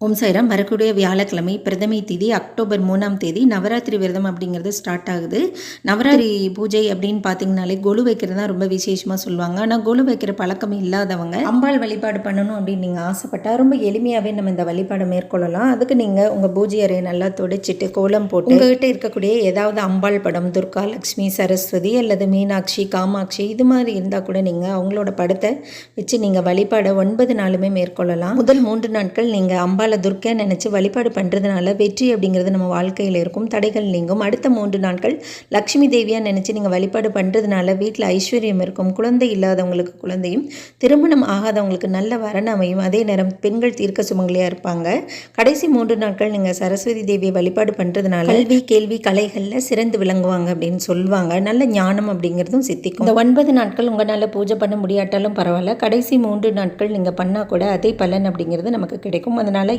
ஓம் சாய்ராம். வரக்கூடிய வியாழக்கிழமை பிரதமை தேதி அக்டோபர் 3ஆம் தேதி நவராத்திரி விரதம் அப்படிங்கிறது ஸ்டார்ட் ஆகுது. நவராத்திரி பூஜை அப்படின்னு பார்த்தீங்கனாலே கொலு வைக்கிறது தான் ரொம்ப விசேஷமாக சொல்லுவாங்க. ஆனால் கொலு வைக்கிற பழக்கம் இல்லாதவங்க அம்பாள் வழிபாடு பண்ணணும் அப்படின்னு நீங்கள் ஆசைப்பட்டால் ரொம்ப எளிமையாகவே நம்ம இந்த வழிபாடை மேற்கொள்ளலாம். அதுக்கு நீங்கள் உங்கள் பூஜை அறையை நல்லா துடைச்சிட்டு கோலம் போட்டு உங்கள்கிட்ட இருக்கக்கூடிய ஏதாவது அம்பாள் படம், துர்கா, லக்ஷ்மி, சரஸ்வதி அல்லது மீனாட்சி, காமாட்சி இது மாதிரி இருந்தால் கூட நீங்கள் அவங்களோட படத்தை வச்சு நீங்கள் வழிபாடை 9 நாளுமே மேற்கொள்ளலாம். முதல் 3 நாட்கள் நீங்கள் அம்பாள் துர்க்கை நினச்சி வழிபாடு பண்ணுறதுனால வெற்றி அப்படிங்கிறது நம்ம வாழ்க்கையில் இருக்கும், தடைகள் நீங்கும். அடுத்த 3 நாட்கள் லக்ஷ்மி தேவியாக நினச்சி நீங்கள் வழிபாடு பண்ணுறதுனால வீட்டில் ஐஸ்வர்யம் இருக்கும், குழந்தை இல்லாதவங்களுக்கு குழந்தையும், திருமணம் ஆகாதவங்களுக்கு நல்ல வரன் அமையும். அதே நேரம் பெண்கள் தீர்க்க சுமங்கலியாக இருப்பாங்க. கடைசி 3 நாட்கள் நீங்கள் சரஸ்வதி தேவியை வழிபாடு பண்ணுறதுனால கல்வி, கேள்வி, கலைகளில் சிறந்து விளங்குவாங்க அப்படின்னு சொல்லுவாங்க. நல்ல ஞானம் அப்படிங்கிறதும் சித்திக்கும். இந்த 9 நாட்கள் உங்களால் பூஜை பண்ண முடியாட்டாலும் பரவாயில்ல, கடைசி 3 நாட்கள் நீங்கள் பண்ணால் கூட அதே பலன் அப்படிங்கிறது நமக்கு கிடைக்கும். அதனால்